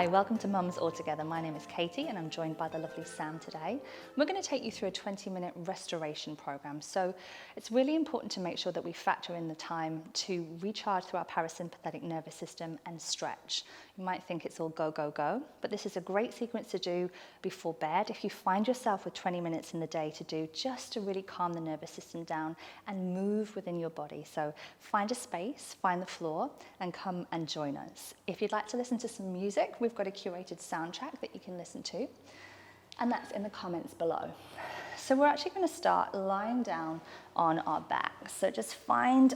Hi, welcome to Mums All Together. My name is Katie and I'm joined by the lovely Sam today. We're going to take you through a 20-minute restoration program. So it's really important to make sure that we factor in the time to recharge through our parasympathetic nervous system and stretch. You might think it's all go, go, go, but this is a great sequence to do before bed. If you find yourself with 20 minutes in the day to do, just to really calm the nervous system down and move within your body. So find a space, find the floor and come and join us. If you'd like to listen to some music, we've got a curated soundtrack that you can listen to, and that's in the comments below. So we're actually going to start lying down on our back. So just find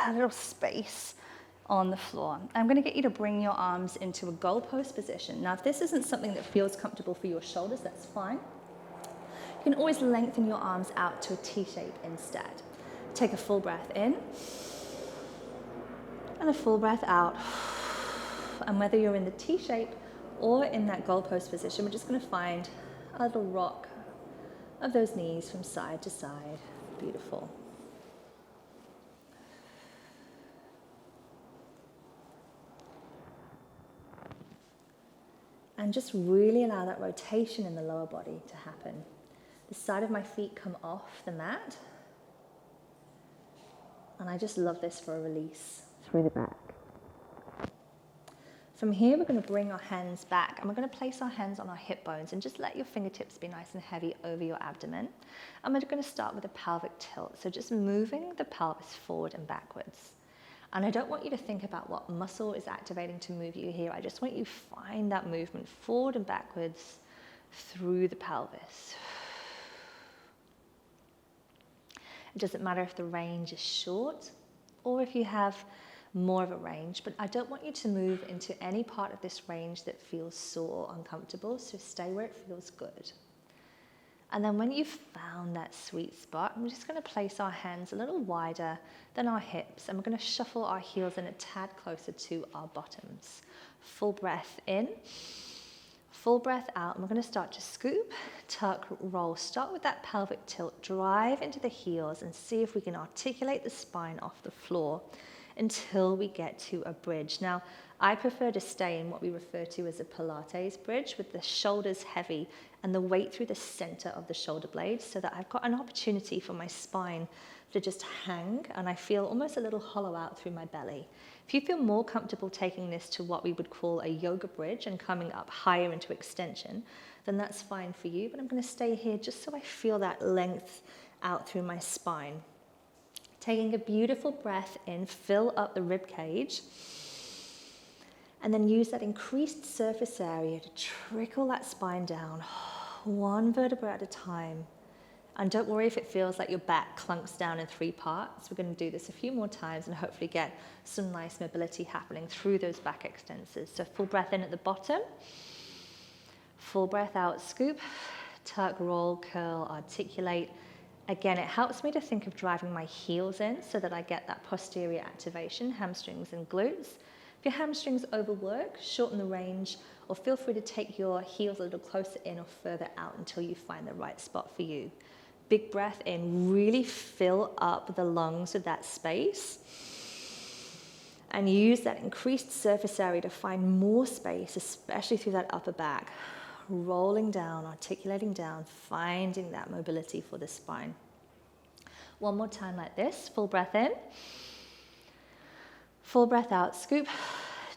a little space on the floor. I'm going to get you to bring your arms into a goalpost position. Now, if this isn't something that feels comfortable for your shoulders, that's fine. You can always lengthen your arms out to a T shape instead. Take a full breath in and a full breath out. And whether you're in the T shape or in that goalpost position, we're just going to find a little rock of those knees from side to side. Beautiful. And just really allow that rotation in the lower body to happen. The side of my feet come off the mat. And I just love this for a release through the back. From here, we're going to bring our hands back and we're going to place our hands on our hip bones and just let your fingertips be nice and heavy over your abdomen. And we're going to start with a pelvic tilt. So just moving the pelvis forward and backwards. And I don't want you to think about what muscle is activating to move you here. I just want you to find that movement forward and backwards through the pelvis. It doesn't matter if the range is short or if you have more of a range, but I don't want you to move into any part of this range that feels sore or uncomfortable, so stay where it feels good. And then when you've found that sweet spot, I'm just going to place our hands a little wider than our hips, and we're going to shuffle our heels in a tad closer to our bottoms. Full breath in, full breath out, and we're going to start to scoop, tuck, roll. Start with that pelvic tilt, drive into the heels, and see if we can articulate the spine off the floor until we get to a bridge. Now, I prefer to stay in what we refer to as a Pilates bridge with the shoulders heavy and the weight through the center of the shoulder blades so that I've got an opportunity for my spine to just hang and I feel almost a little hollow out through my belly. If you feel more comfortable taking this to what we would call a yoga bridge and coming up higher into extension, then that's fine for you, but I'm going to stay here just so I feel that length out through my spine. Taking a beautiful breath in, fill up the rib cage, and then use that increased surface area to trickle that spine down, one vertebra at a time. And don't worry if it feels like your back clunks down in 3 parts. We're going to do this a few more times and hopefully get some nice mobility happening through those back extensors. So full breath in at the bottom, full breath out, scoop, tuck, roll, curl, articulate. Again, it helps me to think of driving my heels in so that I get that posterior activation, hamstrings and glutes. If your hamstrings overwork, shorten the range, or feel free to take your heels a little closer in or further out until you find the right spot for you. Big breath in, really fill up the lungs with that space. And use that increased surface area to find more space, especially through that upper back. Rolling down, articulating down, finding that mobility for the spine. One more time like this, full breath in, full breath out, scoop,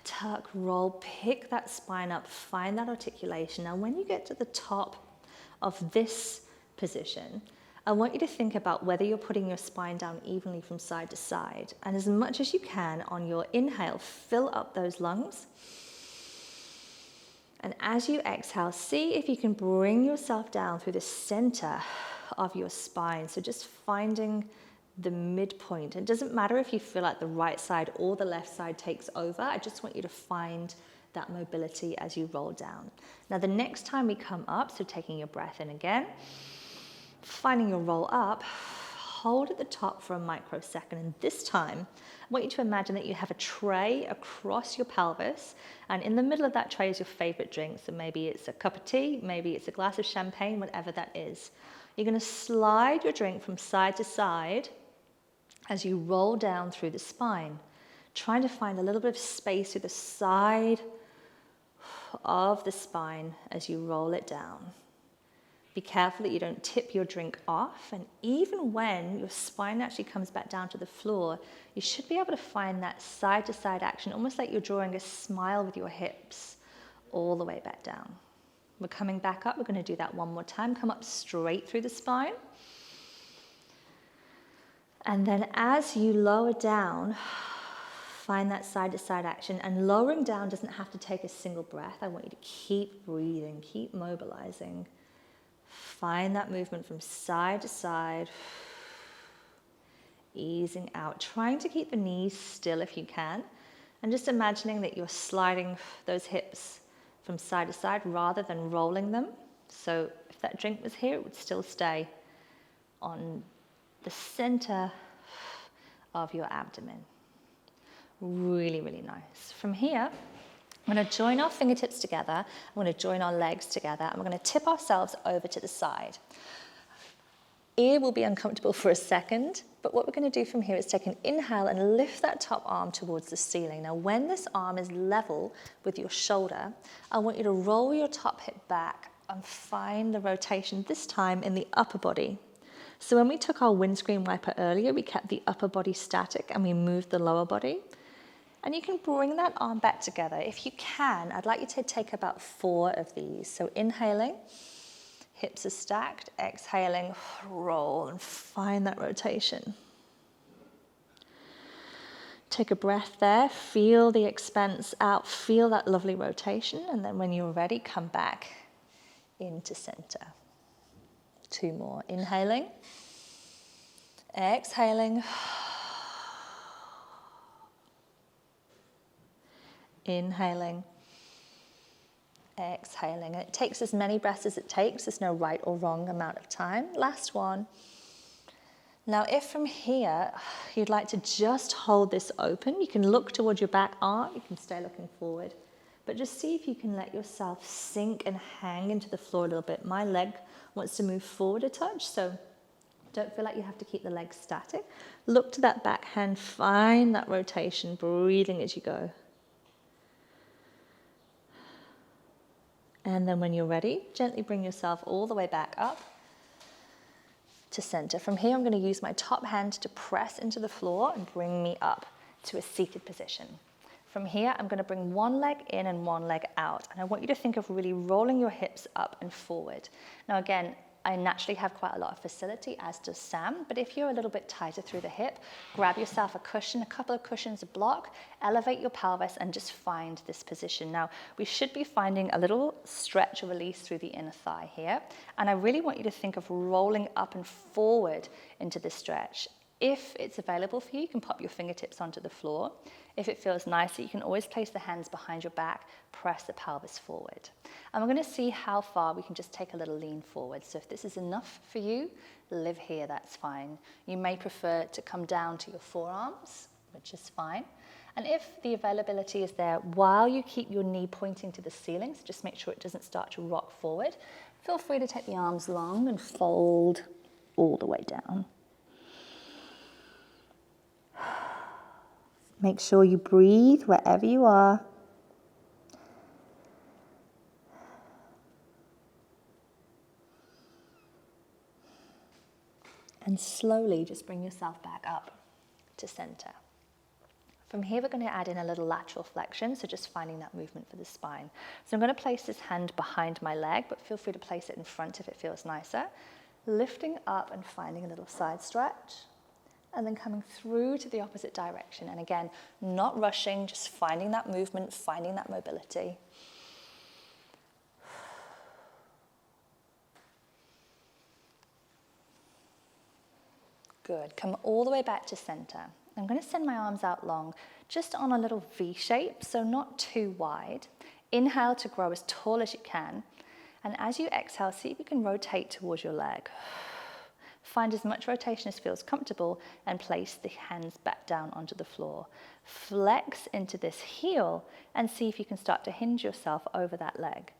tuck, roll, pick that spine up, find that articulation. Now when you get to the top of this position, I want you to think about whether you're putting your spine down evenly from side to side. And as much as you can on your inhale, fill up those lungs. And as you exhale, see if you can bring yourself down through the center of your spine. So just finding the midpoint. It doesn't matter if you feel like the right side or the left side takes over. I just want you to find that mobility as you roll down. Now the next time we come up, so taking your breath in again, finding your roll up, hold at the top for a microsecond, and this time I want you to imagine that you have a tray across your pelvis, and in the middle of that tray is your favorite drink. So maybe it's a cup of tea, maybe it's a glass of champagne, whatever that is. You're going to slide your drink from side to side as you roll down through the spine, trying to find a little bit of space through the side of the spine as you roll it down. Be careful that you don't tip your drink off, and even when your spine actually comes back down to the floor, you should be able to find that side-to-side action, almost like you're drawing a smile with your hips all the way back down. We're coming back up. We're going to do that one more time. Come up straight through the spine. And then as you lower down, find that side-to-side action. And lowering down doesn't have to take a single breath. I want you to keep breathing, keep mobilizing. Find that movement from side to side, easing out, trying to keep the knees still if you can, and just imagining that you're sliding those hips from side to side rather than rolling them. So if that drink was here, it would still stay on the center of your abdomen. Really, really nice. From here, I'm going to join our fingertips together. I'm going to join our legs together, and we're going to tip ourselves over to the side. Ear will be uncomfortable for a second, but what we're going to do from here is take an inhale and lift that top arm towards the ceiling. Now, when this arm is level with your shoulder, I want you to roll your top hip back and find the rotation, this time in the upper body. So when we took our windscreen wiper earlier, we kept the upper body static and we moved the lower body. And you can bring that arm back together. If you can, I'd like you to take about 4 of these. So inhaling, hips are stacked, exhaling, roll, and find that rotation. Take a breath there, feel the expanse out, feel that lovely rotation, and then when you're ready, come back into center. 2 more, inhaling, exhaling, inhaling, exhaling. And it takes as many breaths as it takes. There's no right or wrong amount of time. Last one. Now, if from here you'd like to just hold this open, you can look towards your back arm. You can stay looking forward. But just see if you can let yourself sink and hang into the floor a little bit. My leg wants to move forward a touch, so don't feel like you have to keep the legs static. Look to that back hand. Find that rotation, breathing as you go. And then when you're ready, gently bring yourself all the way back up to center. From here, I'm going to use my top hand to press into the floor and bring me up to a seated position. From here, I'm going to bring one leg in and one leg out. And I want you to think of really rolling your hips up and forward. Now again, I naturally have quite a lot of facility, as does Sam, but if you're a little bit tighter through the hip, grab yourself a cushion, a couple of cushions, a block, elevate your pelvis and just find this position. Now, we should be finding a little stretch or release through the inner thigh here, and I really want you to think of rolling up and forward into this stretch. If it's available for you, you can pop your fingertips onto the floor. If it feels nicer, you can always place the hands behind your back, press the pelvis forward. And we're going to see how far we can just take a little lean forward. So if this is enough for you, live here, that's fine. You may prefer to come down to your forearms, which is fine. And if the availability is there, while you keep your knee pointing to the ceiling, so just make sure it doesn't start to rock forward, feel free to take the arms long and fold all the way down. Make sure you breathe wherever you are. And slowly just bring yourself back up to center. From here, we're going to add in a little lateral flexion, so just finding that movement for the spine. So I'm going to place this hand behind my leg, but feel free to place it in front if it feels nicer. Lifting up and finding a little side stretch. And then coming through to the opposite direction. And again, not rushing, just finding that movement, finding that mobility. Good. Come all the way back to center. I'm going to send my arms out long, just on a little V shape, so not too wide. Inhale to grow as tall as you can. And as you exhale, see if you can rotate towards your leg. Find as much rotation as feels comfortable and place the hands back down onto the floor. Flex into this heel and see if you can start to hinge yourself over that leg.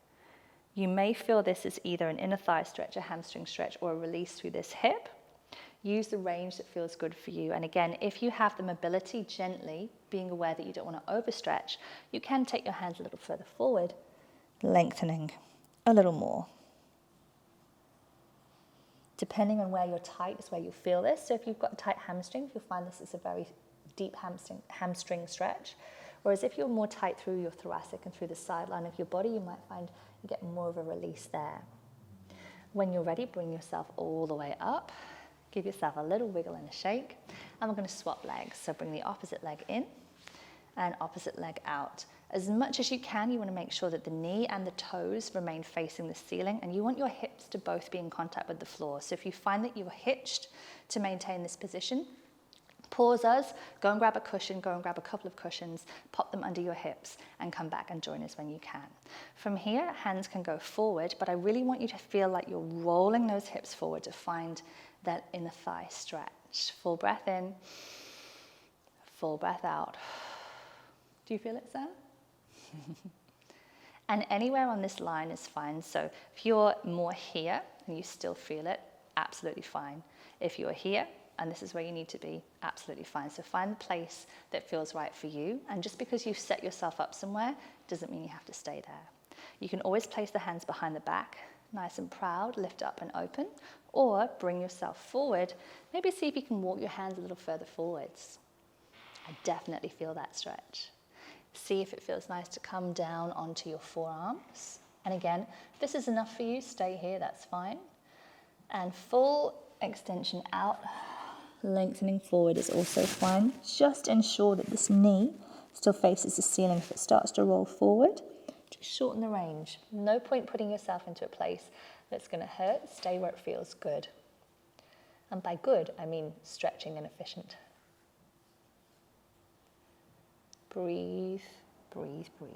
You may feel this is either an inner thigh stretch, a hamstring stretch, or a release through this hip. Use the range that feels good for you. And again, if you have the mobility, gently, being aware that you don't want to overstretch, you can take your hands a little further forward lengthening a little more. Depending on where you're tight is where you'll feel this. So if you've got tight hamstrings, you'll find this is a very deep hamstring stretch. Whereas if you're more tight through your thoracic and through the sideline of your body, you might find you get more of a release there. When you're ready, bring yourself all the way up. Give yourself a little wiggle and a shake. And we're going to swap legs. So bring the opposite leg in and opposite leg out. As much as you can, you want to make sure that the knee and the toes remain facing the ceiling, and you want your hips to both be in contact with the floor. So if you find that you are hitched to maintain this position, pause us, go and grab a cushion, go and grab a couple of cushions, pop them under your hips, and come back and join us when you can. From here, hands can go forward, but I really want you to feel like you're rolling those hips forward to find that inner thigh stretch. Full breath in, full breath out. Do you feel it, Sam? And anywhere on this line is fine. So if you're more here and you still feel it, absolutely fine. If you're here and this is where you need to be, absolutely fine. So find the place that feels right for you. And just because you've set yourself up somewhere doesn't mean you have to stay there. You can always place the hands behind the back, nice and proud, lift up and open, or bring yourself forward. Maybe see if you can walk your hands a little further forwards. I definitely feel that stretch. See if it feels nice to come down onto your forearms. And again, if this is enough for you, stay here, that's fine. And full extension out, lengthening forward is also fine. Just ensure that this knee still faces the ceiling. If it starts to roll forward, just shorten the range. No point putting yourself into a place that's going to hurt. Stay where it feels good. And by good, I mean stretching and efficient. Breathe, breathe, breathe.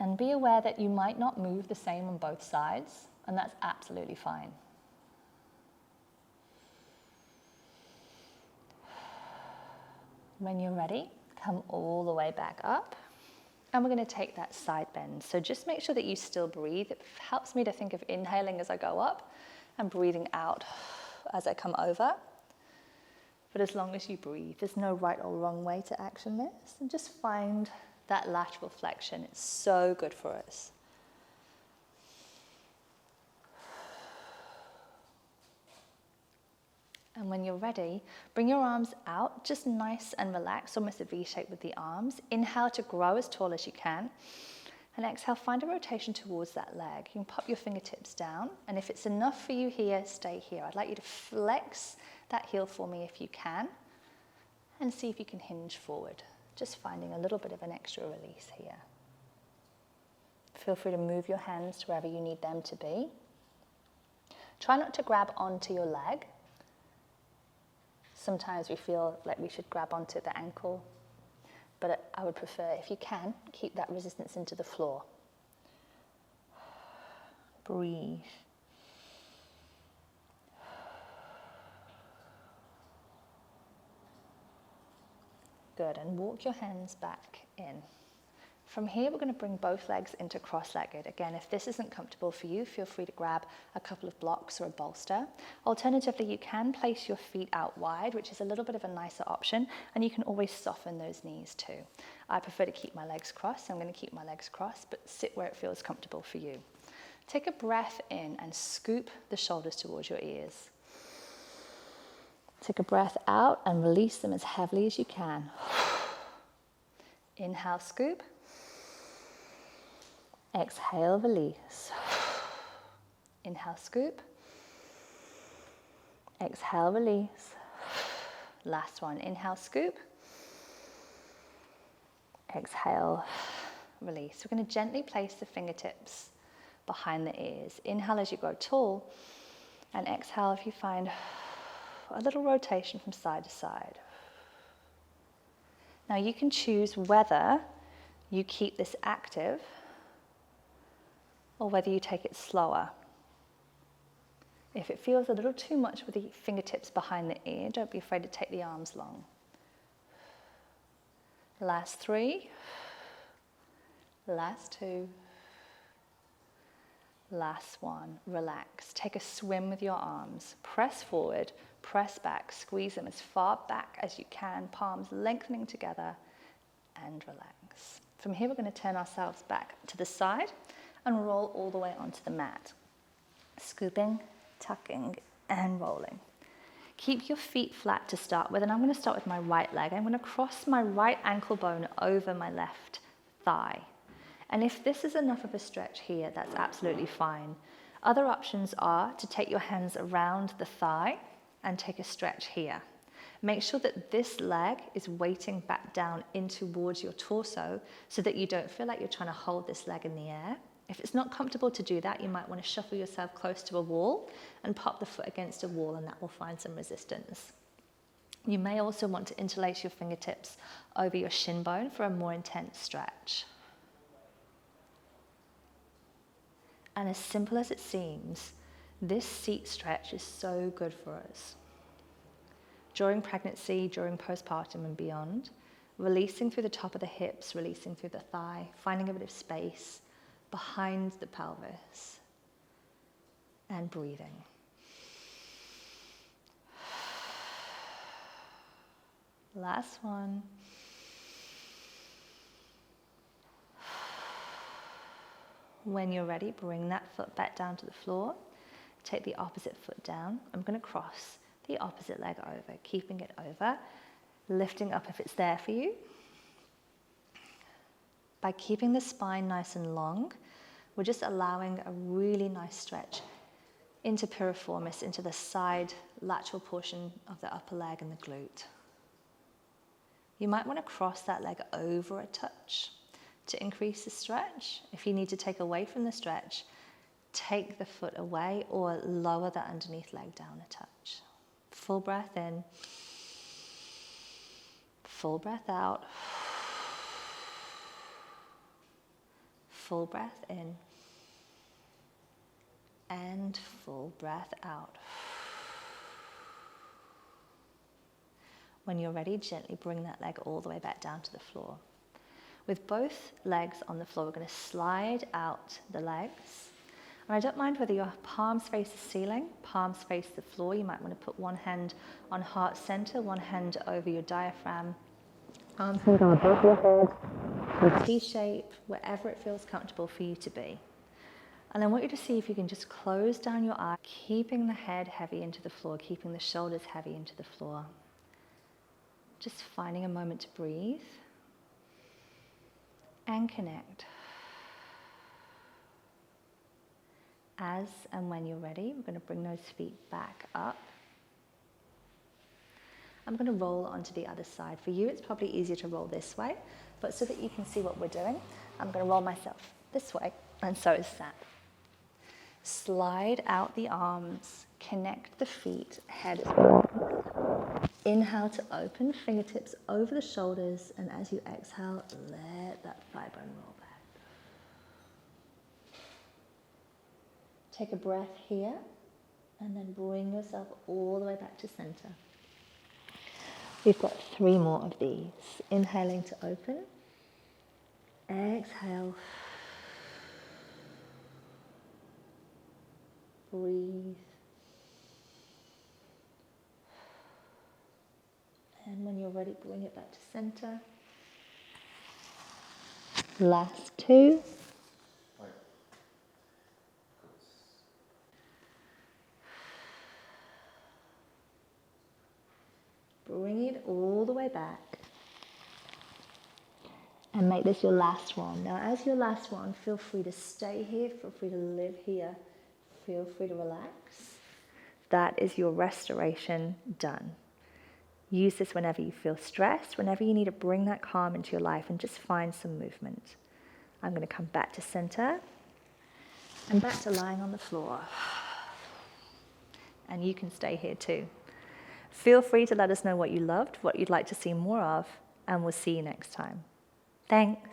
And be aware that you might not move the same on both sides, and that's absolutely fine. When you're ready, come all the way back up, and we're going to take that side bend. So just make sure that you still breathe. It helps me to think of inhaling as I go up and breathing out as I come over. But as long as you breathe, there's no right or wrong way to action this. And just find that lateral flexion. It's so good for us. And when you're ready, bring your arms out, just nice and relaxed, almost a V shape with the arms. Inhale to grow as tall as you can. And exhale, find a rotation towards that leg. You can pop your fingertips down. And if it's enough for you here, stay here. I'd like you to flex that heel for me if you can. And see if you can hinge forward. Just finding a little bit of an extra release here. Feel free to move your hands to wherever you need them to be. Try not to grab onto your leg. Sometimes we feel like we should grab onto the ankle. But I would prefer, if you can, keep that resistance into the floor. Breathe. Good, and walk your hands back in. From here, we're going to bring both legs into cross-legged. Again, if this isn't comfortable for you, feel free to grab a couple of blocks or a bolster. Alternatively, you can place your feet out wide, which is a little bit of a nicer option, and you can always soften those knees too. I prefer to keep my legs crossed, so I'm going to keep my legs crossed, but sit where it feels comfortable for you. Take a breath in and scoop the shoulders towards your ears. Take a breath out and release them as heavily as you can. Inhale, scoop. Exhale, release. Inhale, scoop. Exhale, release. Last one. Inhale, scoop. Exhale, release. We're going to gently place the fingertips behind the ears. Inhale as you grow tall, and exhale if you find a little rotation from side to side. Now you can choose whether you keep this active or whether you take it slower. If it feels a little too much with the fingertips behind the ear, don't be afraid to take the arms long. Last 3, last 2, last 1. Relax. Take a swim with your arms. Press forward, press back, squeeze them as far back as you can, palms lengthening together, and relax. From here, we're going to turn ourselves back to the side and roll all the way onto the mat. Scooping, tucking, and rolling. Keep your feet flat to start with, and I'm going to start with my right leg. I'm going to cross my right ankle bone over my left thigh. And if this is enough of a stretch here, that's absolutely fine. Other options are to take your hands around the thigh and take a stretch here. Make sure that this leg is weighting back down in towards your torso so that you don't feel like you're trying to hold this leg in the air. If it's not comfortable to do that, you might want to shuffle yourself close to a wall and pop the foot against a wall, and that will find some resistance. You may also want to interlace your fingertips over your shin bone for a more intense stretch. And as simple as it seems, this seat stretch is so good for us. During pregnancy, during postpartum and beyond, releasing through the top of the hips, releasing through the thigh, finding a bit of space behind the pelvis, and breathing. Last one. When you're ready, bring that foot back down to the floor. Take the opposite foot down. I'm going to cross the opposite leg over, keeping it over, lifting up if it's there for you. By keeping the spine nice and long, we're just allowing a really nice stretch into piriformis, into the side lateral portion of the upper leg and the glute. You might want to cross that leg over a touch to increase the stretch. If you need to take away from the stretch, take the foot away or lower the underneath leg down a touch. Full breath in, full breath out, full breath in, and full breath out. When you're ready, gently bring that leg all the way back down to the floor. With both legs on the floor, we're going to slide out the legs. And I don't mind whether your palms face the ceiling, palms face the floor. You might want to put one hand on heart center, one hand over your diaphragm. Arms can go above your head, T-shape, wherever it feels comfortable for you to be. And I want you to see if you can just close down your eyes, keeping the head heavy into the floor, keeping the shoulders heavy into the floor. Just finding a moment to breathe and connect. As and when you're ready, I'm going to bring those feet back up. I'm going to roll onto the other side. For you, it's probably easier to roll this way, but so that you can see what we're doing, I'm going to roll myself this way, and so is Sam. Slide out the arms, connect the feet, head is forward. Inhale to open, fingertips over the shoulders, and as you exhale, let that thigh bone roll back. Take a breath here, and then bring yourself all the way back to center. We've got 3 more of these. Inhaling to open. Exhale. Breathe. And when you're ready, bring it back to center. Last 2. Bring it all the way back. And make this your last one. Now, as your last one, feel free to stay here, feel free to live here, feel free to relax. That is your restoration done. Use this whenever you feel stressed, whenever you need to bring that calm into your life, and just find some movement. I'm going to come back to center and back to lying on the floor. And you can stay here too. Feel free to let us know what you loved, what you'd like to see more of, and we'll see you next time. Thanks.